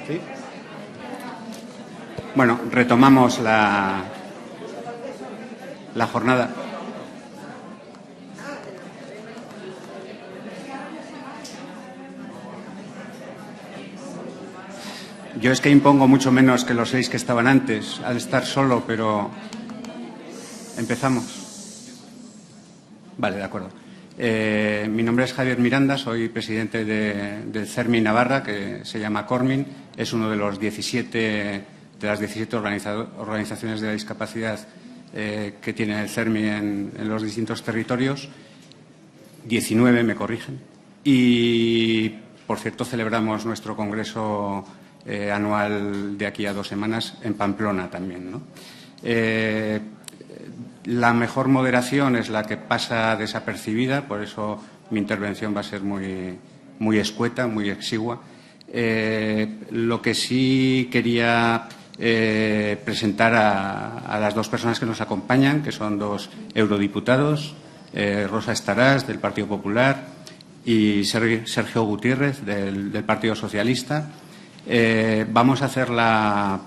¿Sí? Bueno, retomamos la jornada. Yo es que impongo mucho menos que los 6 que estaban antes, al estar solo, pero empezamos. Vale, de acuerdo. Mi nombre es Javier Miranda, soy presidente del CERMI Navarra, que se llama CORMIN. Es uno de las 17 organizaciones de la discapacidad que tiene el CERMI en los distintos territorios. 19, me corrigen. Y, por cierto, celebramos nuestro congreso anual de aquí a 2 semanas en Pamplona también, ¿no? La mejor moderación es la que pasa desapercibida, por eso mi intervención va a ser muy escueta, muy exigua. Lo que sí quería presentar a las 2 personas que nos acompañan, que son 2 eurodiputados, Rosa Estaràs, del Partido Popular, y Sergio Gutiérrez, del Partido Socialista. Vamos a hacer la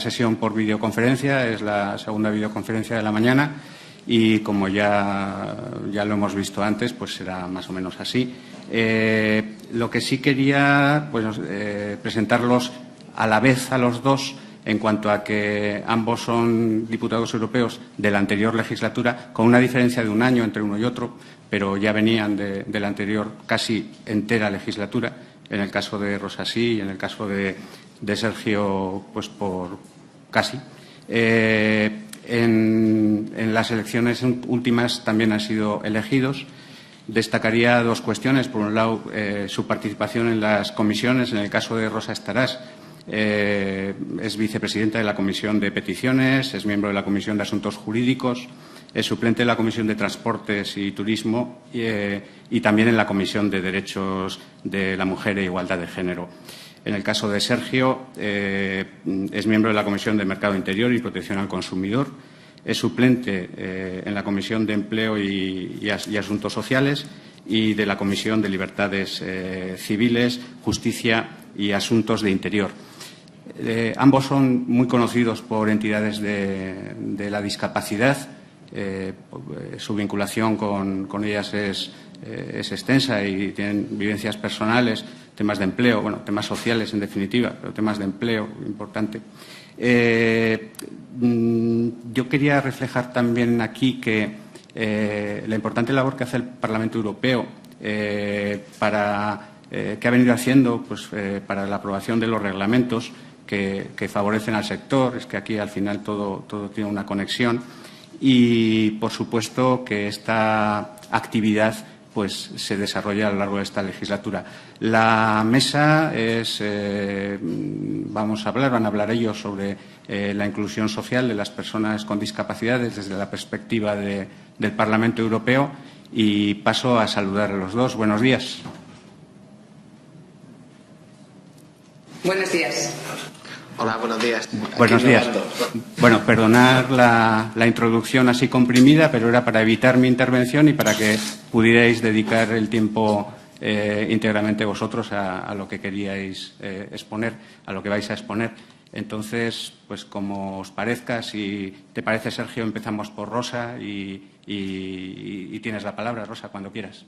sesión por videoconferencia, es la segunda videoconferencia de la mañana y, como ya lo hemos visto antes, pues será más o menos así. Lo que sí quería, pues, presentarlos a la vez a los 2, en cuanto a que ambos son diputados europeos de la anterior legislatura, con una diferencia de 1 año entre uno y otro, pero ya venían de la anterior casi entera legislatura. En el caso de Rosa sí, y en el caso de Sergio, pues por casi. En las elecciones últimas también han sido elegidos. Destacaría 2 cuestiones. Por un lado, su participación en las comisiones. En el caso de Rosa Estaràs, es vicepresidenta de la Comisión de Peticiones, es miembro de la Comisión de Asuntos Jurídicos, es suplente de la Comisión de Transportes y Turismo y también en la Comisión de Derechos de la Mujer e Igualdad de Género. En el caso de Sergio, es miembro de la Comisión de Mercado Interior y Protección al Consumidor, es suplente en la Comisión de Empleo y Asuntos Sociales y de la Comisión de Libertades Civiles, Justicia y Asuntos de Interior. Ambos son muy conocidos por entidades de la discapacidad. Su vinculación con ellas es extensa y tienen vivencias personales, temas de empleo, bueno, temas sociales en definitiva, pero temas de empleo importante. Yo quería reflejar también aquí que la importante labor que hace el Parlamento Europeo que ha venido haciendo, pues, para la aprobación de los reglamentos que favorecen al sector, es que aquí al final todo tiene una conexión. Y, por supuesto, que esta actividad pues se desarrolla a lo largo de esta legislatura. La mesa van a hablar ellos sobre la inclusión social de las personas con discapacidades desde la perspectiva del Parlamento Europeo, y paso a saludar a los 2. Buenos días. Buenos días. Hola, buenos días. Buenos días. Bueno, perdonar la introducción así comprimida, pero era para evitar mi intervención y para que pudierais dedicar el tiempo íntegramente vosotros a lo que queríais exponer, a lo que vais a exponer. Entonces, pues como os parezca, si te parece, Sergio, empezamos por Rosa y tienes la palabra, Rosa, cuando quieras.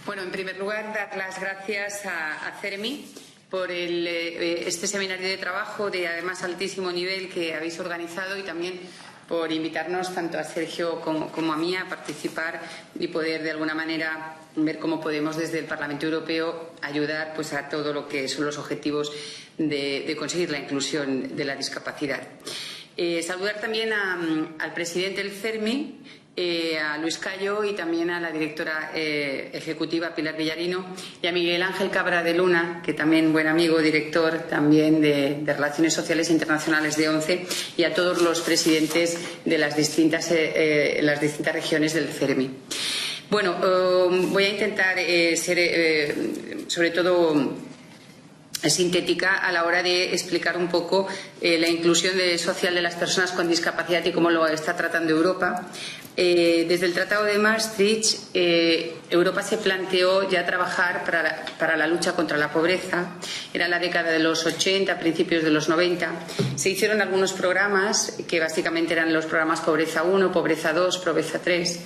Bueno, en primer lugar, dar las gracias a CERMI por este seminario de trabajo de, además, altísimo nivel que habéis organizado, y también por invitarnos tanto a Sergio como a mí a participar y poder, de alguna manera, ver cómo podemos desde el Parlamento Europeo ayudar, pues, a todo lo que son los objetivos de conseguir la inclusión de la discapacidad. Saludar también al presidente del CERMI, a Luis Cayo, y también a la directora ejecutiva Pilar Villarino, y a Miguel Ángel Cabra de Luna, que también buen amigo, director también de Relaciones Sociales Internacionales de ONCE, y a todos los presidentes de las distintas regiones del CERMI. Bueno, voy a intentar ser sobre todo sintética a la hora de explicar un poco la inclusión social de las personas con discapacidad y cómo lo está tratando Europa. Desde el Tratado de Maastricht, Europa se planteó ya trabajar para la lucha contra la pobreza, era la década de los 80, principios de los 90, se hicieron algunos programas que básicamente eran los programas Pobreza 1, Pobreza 2, Pobreza 3.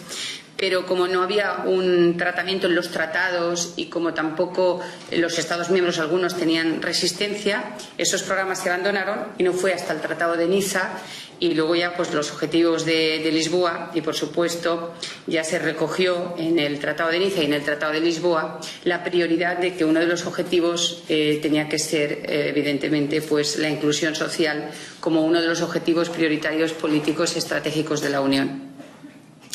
Pero como no había un tratamiento en los tratados y como tampoco los Estados miembros algunos tenían resistencia, esos programas se abandonaron y no fue hasta el Tratado de Niza y luego ya pues los objetivos de Lisboa y por supuesto ya se recogió en el Tratado de Niza y en el Tratado de Lisboa la prioridad de que uno de los objetivos tenía que ser evidentemente pues la inclusión social como uno de los objetivos prioritarios políticos estratégicos de la Unión.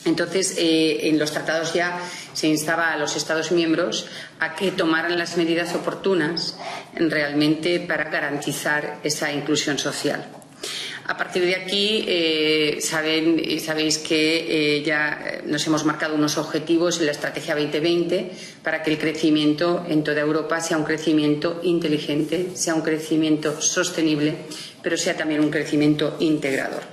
Entonces, en los tratados ya se instaba a los Estados miembros a que tomaran las medidas oportunas realmente para garantizar esa inclusión social. A partir de aquí, sabéis que ya nos hemos marcado unos objetivos en la Estrategia 2020 para que el crecimiento en toda Europa sea un crecimiento inteligente, sea un crecimiento sostenible, pero sea también un crecimiento integrador.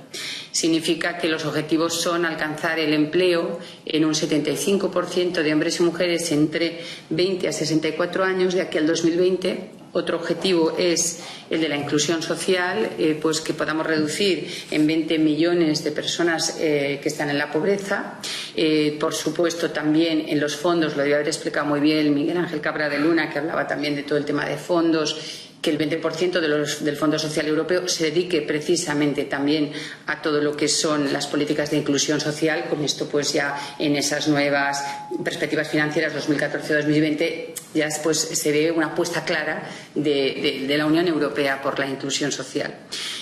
Significa que los objetivos son alcanzar el empleo en un 75% de hombres y mujeres entre 20 a 64 años de aquí al 2020. Otro objetivo es el de la inclusión social, pues que podamos reducir en 20 millones de personas que están en la pobreza. Por supuesto, también en los fondos, lo debe haber explicado muy bien Miguel Ángel Cabra de Luna, que hablaba también de todo el tema de fondos, que el 20% del Fondo Social Europeo se dedique precisamente también a todo lo que son las políticas de inclusión social. Con esto, pues ya en esas nuevas perspectivas financieras 2014-2020 ya pues se ve una apuesta clara de la Unión Europea por la inclusión social.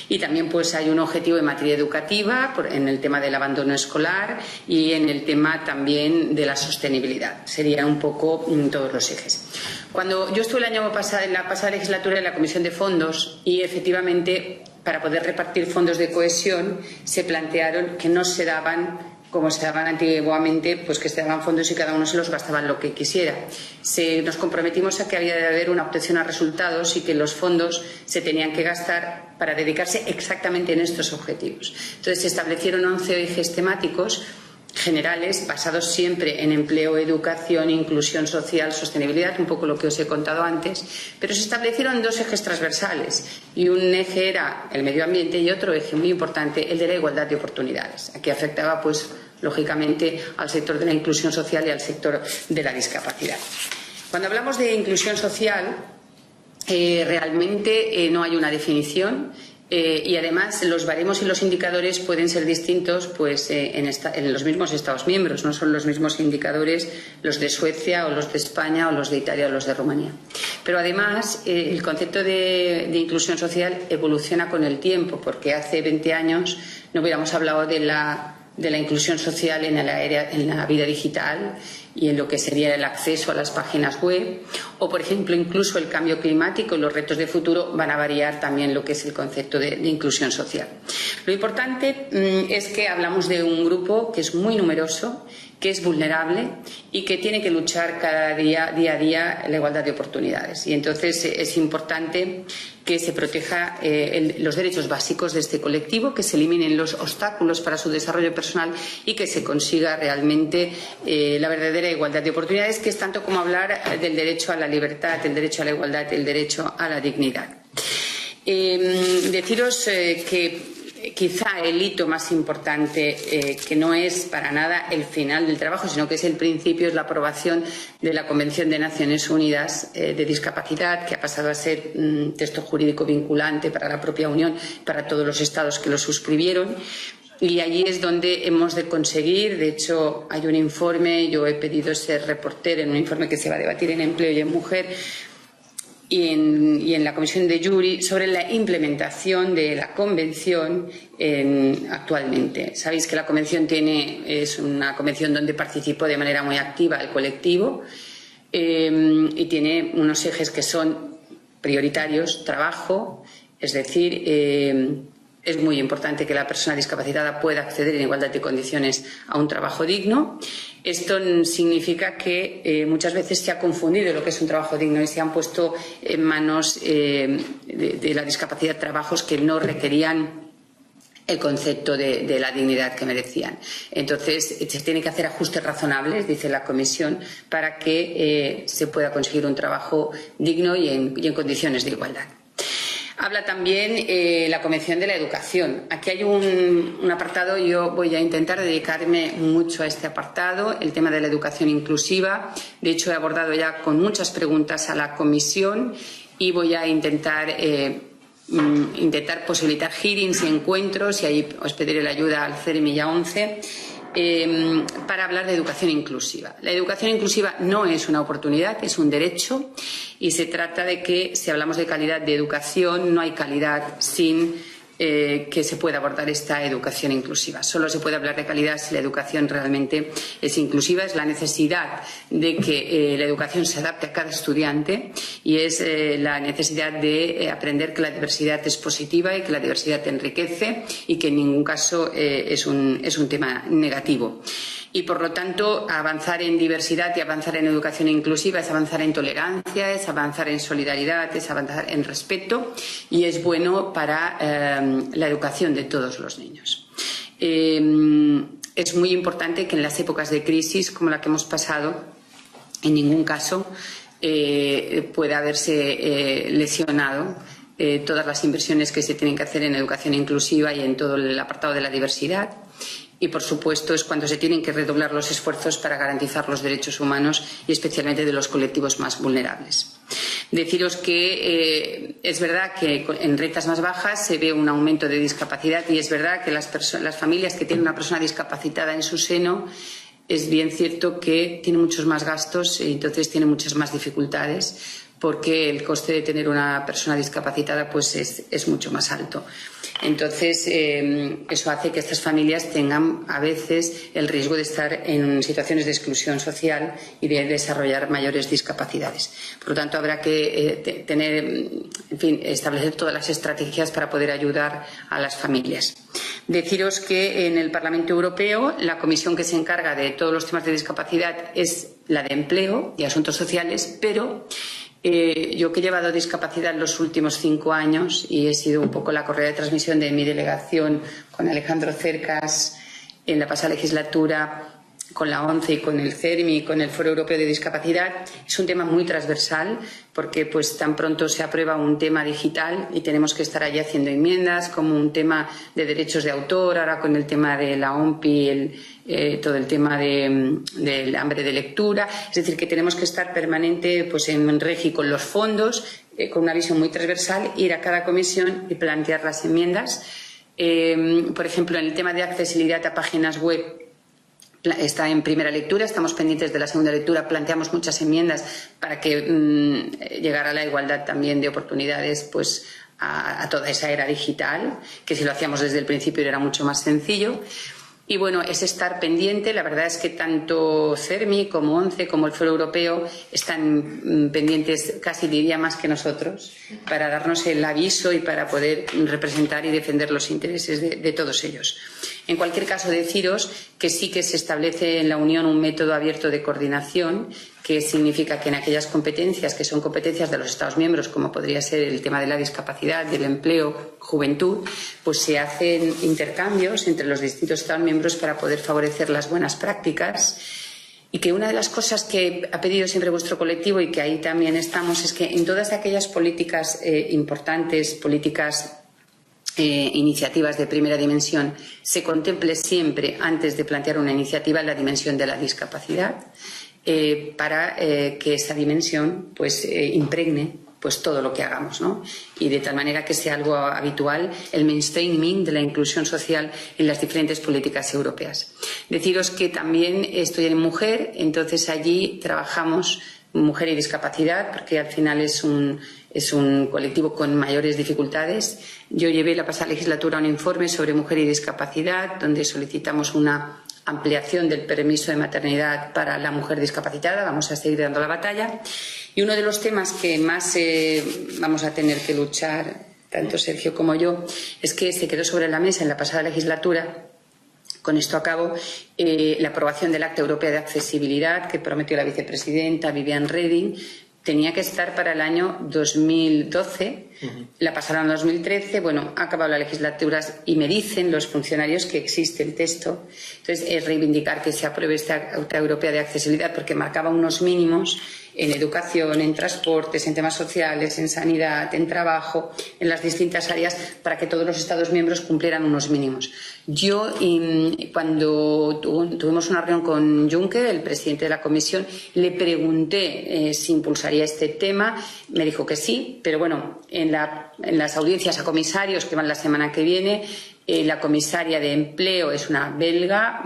Y también pues hay un objetivo en materia educativa, en el tema del abandono escolar y en el tema también de la sostenibilidad. Serían un poco todos los ejes. Cuando yo estuve el año pasado, en la pasada legislatura, en la Comisión de Fondos, y efectivamente para poder repartir fondos de cohesión se plantearon que no se daban como se daban antiguamente, pues que se daban fondos y cada uno se los gastaba lo que quisiera. Nos comprometimos a que había de haber una obtención a resultados y que los fondos se tenían que gastar para dedicarse exactamente en estos objetivos. Entonces se establecieron 11 ejes temáticos generales basados siempre en empleo, educación, inclusión social, sostenibilidad, un poco lo que os he contado antes, pero se establecieron 2 ejes transversales y un eje era el medio ambiente y otro eje muy importante, el de la igualdad de oportunidades. Aquí afectaba pues lógicamente al sector de la inclusión social y al sector de la discapacidad. Cuando hablamos de inclusión social, realmente no hay una definición. Y además los baremos y los indicadores pueden ser distintos pues, en los mismos Estados miembros, no son los mismos indicadores los de Suecia o los de España o los de Italia o los de Rumanía. Pero además el concepto de inclusión social evoluciona con el tiempo, porque hace 20 años no hubiéramos hablado de la inclusión social en la vida digital y en lo que sería el acceso a las páginas web o, por ejemplo, incluso el cambio climático y los retos de futuro van a variar también lo que es el concepto de inclusión social. Lo importante es que hablamos de un grupo que es muy numeroso, que es vulnerable y que tiene que luchar cada día a día la igualdad de oportunidades. Y entonces es importante que se proteja los derechos básicos de este colectivo, que se eliminen los obstáculos para su desarrollo personal y que se consiga realmente la verdadera igualdad de oportunidades, que es tanto como hablar del derecho a la libertad, el derecho a la igualdad, el derecho a la dignidad. Deciros que quizá el hito más importante, que no es para nada el final del trabajo, sino que es el principio, es la aprobación de la Convención de Naciones Unidas de Discapacidad, que ha pasado a ser un texto jurídico vinculante para la propia Unión, para todos los Estados que lo suscribieron. Y allí es donde hemos de conseguir, de hecho hay un informe, yo he pedido ser reporter en un informe que se va a debatir en Empleo y en Mujer, y en la Comisión de Juri sobre la implementación de la Convención actualmente. Sabéis que la Convención es una convención donde participó de manera muy activa el colectivo y tiene unos ejes que son prioritarios: trabajo, es decir, es muy importante que la persona discapacitada pueda acceder en igualdad de condiciones a un trabajo digno. Esto significa que muchas veces se ha confundido lo que es un trabajo digno y se han puesto en manos de la discapacidad trabajos que no requerían el concepto de la dignidad que merecían. Entonces, se tienen que hacer ajustes razonables, dice la Comisión, para que se pueda conseguir un trabajo digno y en condiciones de igualdad. Habla también la Convención de la Educación. Aquí hay un apartado, yo voy a intentar dedicarme mucho a este apartado, el tema de la educación inclusiva. De hecho, he abordado ya con muchas preguntas a la Comisión y voy a intentar posibilitar hearings y encuentros, y ahí os pediré la ayuda al CERMI y a ONCE, para hablar de educación inclusiva. La educación inclusiva no es una oportunidad, es un derecho, y se trata de que, si hablamos de calidad de educación, no hay calidad sin que se pueda abordar esta educación inclusiva. Solo se puede hablar de calidad si la educación realmente es inclusiva. Es la necesidad de que la educación se adapte a cada estudiante, y es la necesidad de aprender que la diversidad es positiva y que la diversidad enriquece y que en ningún caso es un tema negativo. Y, por lo tanto, avanzar en diversidad y avanzar en educación inclusiva es avanzar en tolerancia, es avanzar en solidaridad, es avanzar en respeto, y es bueno para la educación de todos los niños. Es muy importante que en las épocas de crisis como la que hemos pasado, en ningún caso pueda haberse lesionado todas las inversiones que se tienen que hacer en educación inclusiva y en todo el apartado de la diversidad. Y, por supuesto, es cuando se tienen que redoblar los esfuerzos para garantizar los derechos humanos y especialmente de los colectivos más vulnerables. Deciros que es verdad que en rentas más bajas se ve un aumento de discapacidad, y es verdad que las familias que tienen una persona discapacitada en su seno, es bien cierto que tienen muchos más gastos y entonces tienen muchas más dificultades, porque el coste de tener una persona discapacitada pues es mucho más alto. Entonces, eso hace que estas familias tengan a veces el riesgo de estar en situaciones de exclusión social y de desarrollar mayores discapacidades. Por lo tanto, habrá que establecer todas las estrategias para poder ayudar a las familias. Deciros que en el Parlamento Europeo la comisión que se encarga de todos los temas de discapacidad es la de Empleo y Asuntos Sociales, pero yo que he llevado discapacidad los últimos 5 años y he sido un poco la correa de transmisión de mi delegación con Alejandro Cercas en la pasada legislatura, con la ONCE y con el CERMI y con el Foro Europeo de Discapacidad, es un tema muy transversal, porque pues tan pronto se aprueba un tema digital y tenemos que estar allí haciendo enmiendas, como un tema de derechos de autor, ahora con el tema de la OMPI, todo el tema del hambre de lectura. Es decir, que tenemos que estar permanente pues en regi con los fondos, con una visión muy transversal, ir a cada comisión y plantear las enmiendas. Por ejemplo, en el tema de accesibilidad a páginas web, está en primera lectura, estamos pendientes de la segunda lectura, planteamos muchas enmiendas para que llegara a la igualdad también de oportunidades pues a toda esa era digital, que si lo hacíamos desde el principio era mucho más sencillo. Y bueno, es estar pendiente. La verdad es que tanto CERMI como ONCE como el Foro Europeo están pendientes, casi diría más que nosotros, para darnos el aviso y para poder representar y defender los intereses de todos ellos. En cualquier caso, deciros que sí que se establece en la Unión un método abierto de coordinación, que significa que en aquellas competencias que son competencias de los Estados miembros, como podría ser el tema de la discapacidad, del empleo, juventud, pues se hacen intercambios entre los distintos Estados miembros para poder favorecer las buenas prácticas. Y que una de las cosas que ha pedido siempre vuestro colectivo, y que ahí también estamos, es que en todas aquellas políticas importantes, políticas iniciativas de primera dimensión, se contemple siempre, antes de plantear una iniciativa, la dimensión de la discapacidad, para que esa dimensión pues impregne pues todo lo que hagamos, ¿no? Y de tal manera que sea algo habitual el mainstreaming de la inclusión social en las diferentes políticas europeas. Deciros que también estoy en Mujer, entonces allí trabajamos mujer y discapacidad, porque al final es un colectivo con mayores dificultades. Yo llevé la pasada legislatura un informe sobre mujer y discapacidad, donde solicitamos una ampliación del permiso de maternidad para la mujer discapacitada. Vamos a seguir dando la batalla. Y uno de los temas que más vamos a tener que luchar, tanto Sergio como yo, es que se quedó sobre la mesa en la pasada legislatura, con esto acabo, la aprobación del Acta Europea de Accesibilidad que prometió la vicepresidenta Viviane Reding, tenía que estar para el año 2012, la pasaron a 2013, bueno, ha acabado la legislatura y me dicen los funcionarios que existe el texto. Entonces, es reivindicar que se apruebe esta Acta Europea de Accesibilidad porque marcaba unos mínimos en educación, en transportes, en temas sociales, en sanidad, en trabajo, en las distintas áreas, para que todos los Estados miembros cumplieran unos mínimos. Yo, cuando tuvimos una reunión con Juncker, el presidente de la Comisión, le pregunté si impulsaría este tema. Me dijo que sí, pero bueno, en las audiencias a comisarios que van la semana que viene, la comisaria de Empleo es una belga,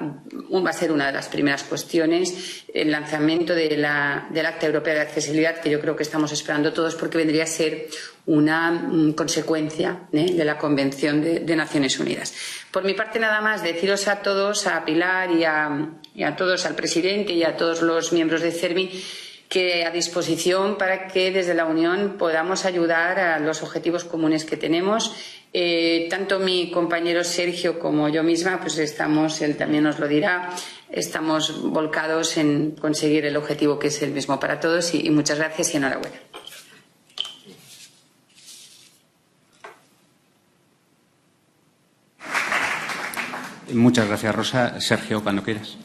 va a ser una de las primeras cuestiones, el lanzamiento del Acta Europea de Accesibilidad, que yo creo que estamos esperando todos porque vendría a ser una consecuencia de la Convención de Naciones Unidas. Por mi parte, nada más, deciros a todos, a Pilar y a todos, al presidente y a todos los miembros de CERMI, que a disposición para que desde la Unión podamos ayudar a los objetivos comunes que tenemos. Tanto mi compañero Sergio como yo misma, pues estamos, él también nos lo dirá, estamos volcados en conseguir el objetivo que es el mismo para todos y muchas gracias y enhorabuena. Muchas gracias, Rosa. Sergio, cuando quieras.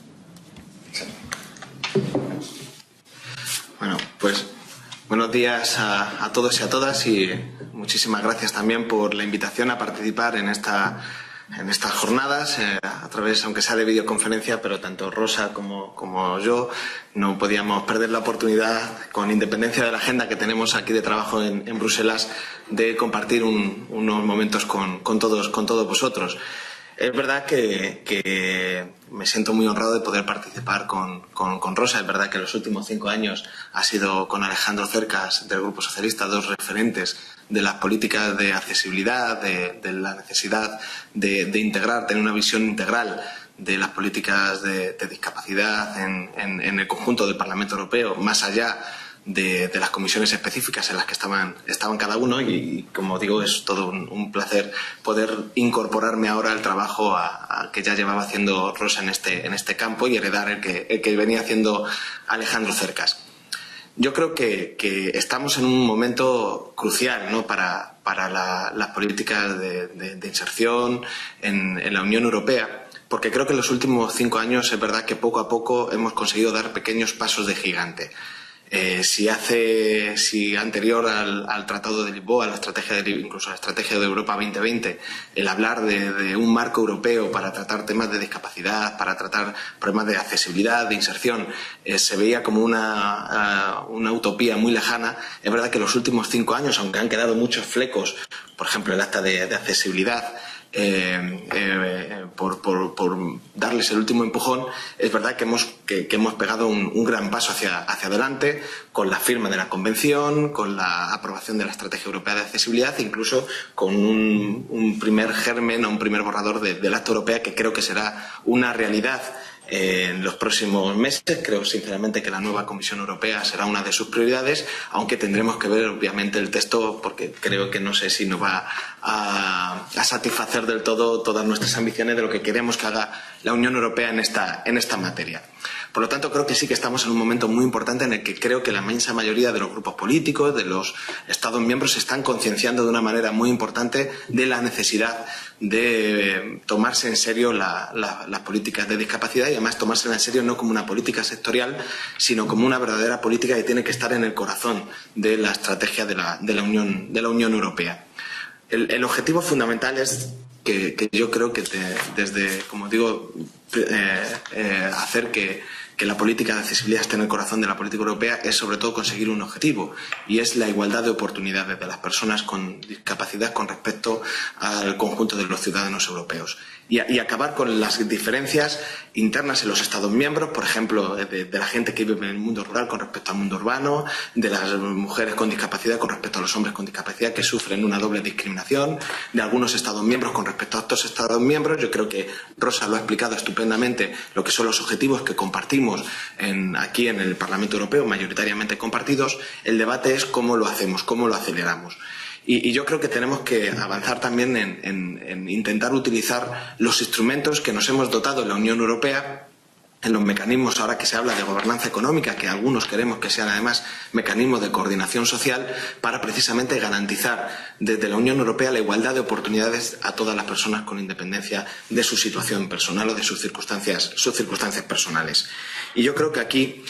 Bueno, pues buenos días a todos y a todas y muchísimas gracias también por la invitación a participar en estas jornadas, a través, aunque sea de videoconferencia, pero tanto Rosa como yo no podíamos perder la oportunidad, con independencia de la agenda que tenemos aquí de trabajo en Bruselas, de compartir unos momentos con todos vosotros. Es verdad que me siento muy honrado de poder participar con Rosa. Es verdad que los últimos 5 años ha sido con Alejandro Cercas del Grupo Socialista, 2 referentes de las políticas de accesibilidad, de la necesidad de integrar, tener una visión integral de las políticas de discapacidad en el conjunto del Parlamento Europeo, más allá de las comisiones específicas en las que estaban cada uno, y como digo, es todo un placer poder incorporarme ahora al trabajo que ya llevaba haciendo Rosa en este campo y heredar el que venía haciendo Alejandro Cercas. Yo creo que estamos en un momento crucial, ¿no?, para las políticas de inserción en la Unión Europea, porque creo que en los últimos 5 años es verdad que poco a poco hemos conseguido dar pequeños pasos de gigante. Si anterior al Tratado de Lisboa, incluso a la Estrategia de Europa 2020, el hablar de un marco europeo para tratar temas de discapacidad, para tratar problemas de accesibilidad, de inserción, se veía como una utopía muy lejana, es verdad que en los últimos 5 años, aunque han quedado muchos flecos, por ejemplo el acta de accesibilidad, por darles el último empujón, es verdad que hemos pegado un gran paso hacia adelante con la firma de la Convención, con la aprobación de la Estrategia Europea de Accesibilidad, incluso con un primer germen o un primer borrador del Acta Europea, que creo que será una realidad en los próximos meses. Creo sinceramente que la nueva Comisión Europea será una de sus prioridades, aunque tendremos que ver obviamente el texto, porque creo que no sé si nos va a satisfacer del todo todas nuestras ambiciones de lo que queremos que haga la Unión Europea en esta materia. Por lo tanto, creo que sí que estamos en un momento muy importante en el que creo que la inmensa mayoría de los grupos políticos, de los Estados miembros, se están concienciando de una manera muy importante de la necesidad de tomarse en serio las políticas de discapacidad, y además tomárselas en serio no como una política sectorial, sino como una verdadera política que tiene que estar en el corazón de la estrategia de la Unión Europea. El objetivo fundamental es que yo creo que desde, como digo, hacer que la política de accesibilidad esté en el corazón de la política europea es sobre todo conseguir un objetivo, y es la igualdad de oportunidades de las personas con discapacidad con respecto al conjunto de los ciudadanos europeos. Y acabar con las diferencias internas en los Estados miembros, por ejemplo, de la gente que vive en el mundo rural con respecto al mundo urbano, de las mujeres con discapacidad con respecto a los hombres con discapacidad, que sufren una doble discriminación, de algunos Estados miembros con respecto a otros Estados miembros. Yo creo que Rosa lo ha explicado estupendamente, lo que son los objetivos que compartimos aquí en el Parlamento Europeo, mayoritariamente compartidos. El debate es cómo lo hacemos, cómo lo aceleramos. Y yo creo que tenemos que avanzar también en intentar utilizar los instrumentos que nos hemos dotado en la Unión Europea en los mecanismos, ahora que se habla de gobernanza económica, que algunos queremos que sean además mecanismos de coordinación social, para precisamente garantizar desde la Unión Europea la igualdad de oportunidades a todas las personas con independencia de su situación personal o de sus circunstancias personales. Y yo creo que aquí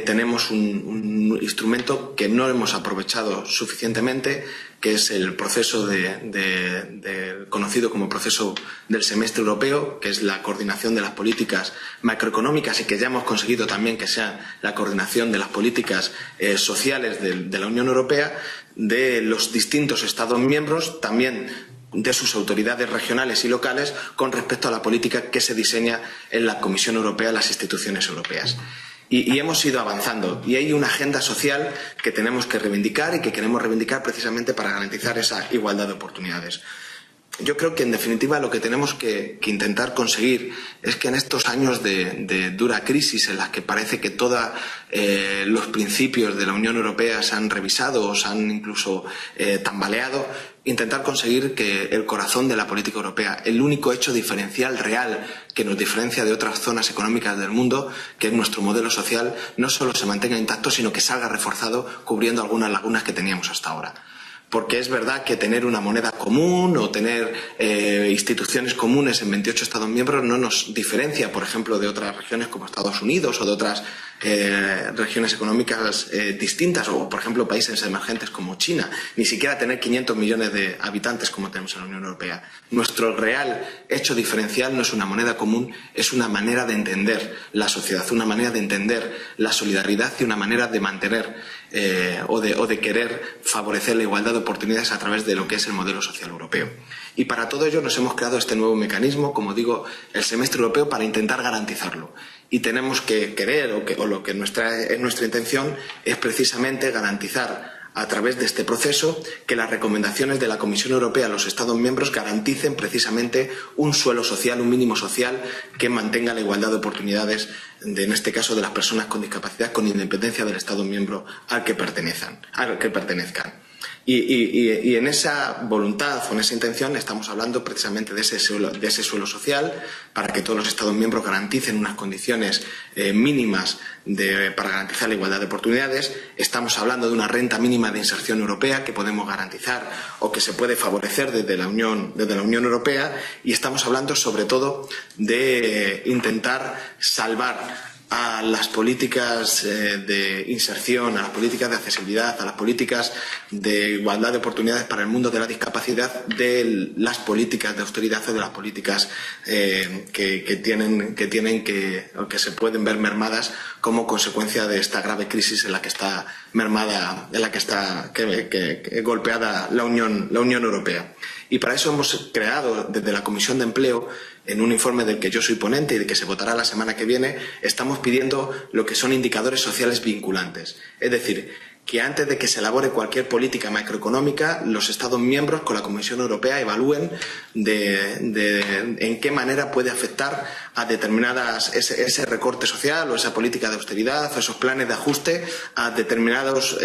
tenemos un instrumento que no hemos aprovechado suficientemente, que es el proceso conocido como proceso del semestre europeo, que es la coordinación de las políticas macroeconómicas y que ya hemos conseguido también que sea la coordinación de las políticas sociales de la Unión Europea, de los distintos Estados miembros, también de sus autoridades regionales y locales con respecto a la política que se diseña en la Comisión Europea, las instituciones europeas. Y hemos ido avanzando. Y hay una agenda social que tenemos que reivindicar y que queremos reivindicar precisamente para garantizar esa igualdad de oportunidades. Yo creo que, en definitiva, lo que tenemos que intentar conseguir es que en estos años de dura crisis, en las que parece que todos los principios de la Unión Europea se han revisado o se han incluso tambaleado, intentar conseguir que el corazón de la política europea, el único hecho diferencial real que nos diferencia de otras zonas económicas del mundo, que es nuestro modelo social, no solo se mantenga intacto, sino que salga reforzado, cubriendo algunas lagunas que teníamos hasta ahora. Porque es verdad que tener una moneda común o tener instituciones comunes en 28 Estados miembros no nos diferencia, por ejemplo, de otras regiones como Estados Unidos o de otras regiones económicas distintas, o, por ejemplo, países emergentes como China. Ni siquiera tener 500 millones de habitantes como tenemos en la Unión Europea. Nuestro real hecho diferencial no es una moneda común, es una manera de entender la sociedad, una manera de entender la solidaridad y una manera de mantener o de querer favorecer la igualdad de oportunidades a través de lo que es el modelo social europeo. Y para todo ello nos hemos creado este nuevo mecanismo, como digo, el semestre europeo, para intentar garantizarlo. Y tenemos que querer, o lo que es nuestra intención, es precisamente garantizar a través de este proceso que las recomendaciones de la Comisión Europea a los Estados miembros garanticen precisamente un suelo social, un mínimo social que mantenga la igualdad de oportunidades, en este caso de las personas con discapacidad, con independencia del Estado miembro al que pertenezcan. Y en esa voluntad o en esa intención estamos hablando precisamente de ese suelo social, para que todos los Estados miembros garanticen unas condiciones mínimas para garantizar la igualdad de oportunidades. Estamos hablando de una renta mínima de inserción europea que podemos garantizar o que se puede favorecer desde la Unión Europea, y estamos hablando sobre todo de intentar salvar a las políticas de inserción, a las políticas de accesibilidad, a las políticas de igualdad de oportunidades para el mundo de la discapacidad, de las políticas de austeridad o de las políticas que se pueden ver mermadas como consecuencia de esta grave crisis en la que está golpeada la Unión Europea. Y para eso hemos creado desde la Comisión de Empleo, en un informe del que yo soy ponente y del que se votará la semana que viene, estamos pidiendo lo que son indicadores sociales vinculantes. Es decir, que antes de que se elabore cualquier política macroeconómica, los Estados miembros con la Comisión Europea evalúen en qué manera puede afectar a ese recorte social o esa política de austeridad o esos planes de ajuste a determinadas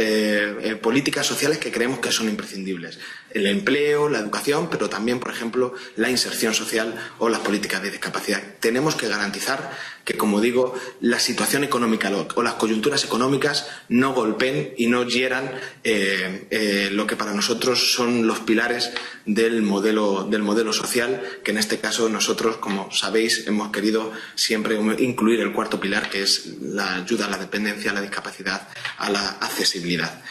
políticas sociales que creemos que son imprescindibles. El empleo, la educación, pero también, por ejemplo, la inserción social o las políticas de discapacidad. Tenemos que garantizar que, como digo, la situación económica o las coyunturas económicas no golpeen y no hieran lo que para nosotros son los pilares del modelo social, que en este caso nosotros, como sabéis, hemos querido siempre incluir el cuarto pilar, que es la ayuda a la dependencia, a la discapacidad, a la accesibilidad.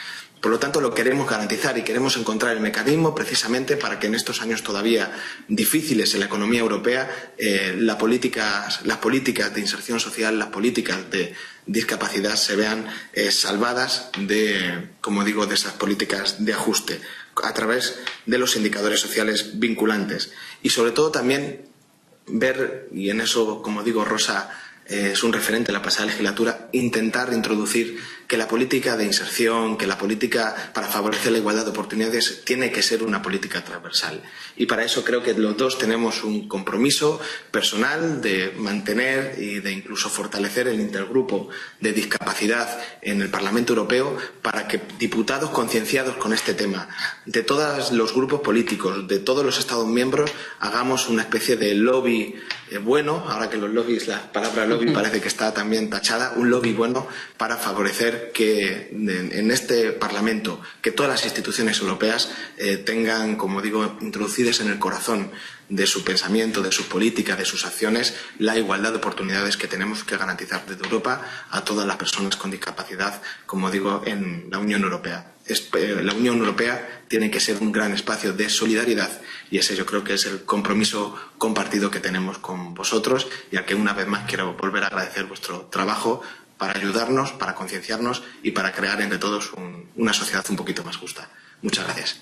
Por lo tanto, lo queremos garantizar y queremos encontrar el mecanismo precisamente para que en estos años todavía difíciles en la economía europea las políticas de inserción social, las políticas de discapacidad se vean salvadas de esas políticas de ajuste a través de los indicadores sociales vinculantes. Y sobre todo también ver, y en eso, como digo, Rosa es un referente en la pasada legislatura, intentar introducir que la política de inserción, que la política para favorecer la igualdad de oportunidades tiene que ser una política transversal. Y para eso creo que los dos tenemos un compromiso personal de mantener y de incluso fortalecer el intergrupo de discapacidad en el Parlamento Europeo para que diputados concienciados con este tema, de todos los grupos políticos, de todos los Estados miembros, hagamos una especie de lobby bueno, ahora que los lobbies, la palabra lobby parece que está también tachada, un lobby bueno para favorecer que en este Parlamento, que todas las instituciones europeas tengan, como digo, introducidas en el corazón de su pensamiento, de su política, de sus acciones, la igualdad de oportunidades que tenemos que garantizar desde Europa a todas las personas con discapacidad, como digo, en la Unión Europea. La Unión Europea tiene que ser un gran espacio de solidaridad y ese yo creo que es el compromiso compartido que tenemos con vosotros y al que una vez más quiero volver a agradecer vuestro trabajo para ayudarnos, para concienciarnos y para crear entre todos una sociedad un poquito más justa. Muchas gracias.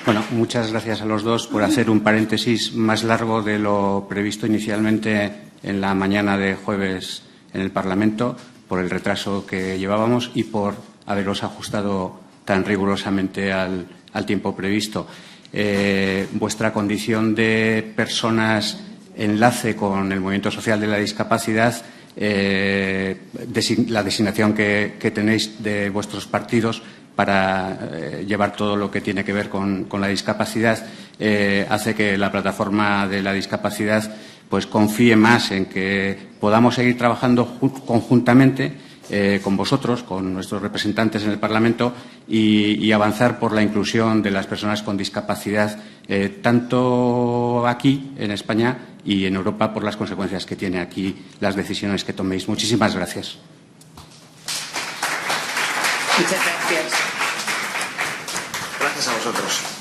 Bueno, muchas gracias a los dos por hacer un paréntesis más largo de lo previsto inicialmente en la mañana de jueves en el Parlamento, por el retraso que llevábamos y por haberos ajustado tan rigurosamente al tiempo previsto. Vuestra condición de personas enlace con el movimiento social de la discapacidad, la designación que tenéis de vuestros partidos para llevar todo lo que tiene que ver con la discapacidad, hace que la plataforma de la discapacidad pues confíe más en que podamos seguir trabajando conjuntamente con vosotros, con nuestros representantes en el Parlamento y avanzar por la inclusión de las personas con discapacidad, tanto aquí, en España, y en Europa, por las consecuencias que tiene aquí las decisiones que toméis. Muchísimas gracias. Muchas gracias. Gracias a vosotros.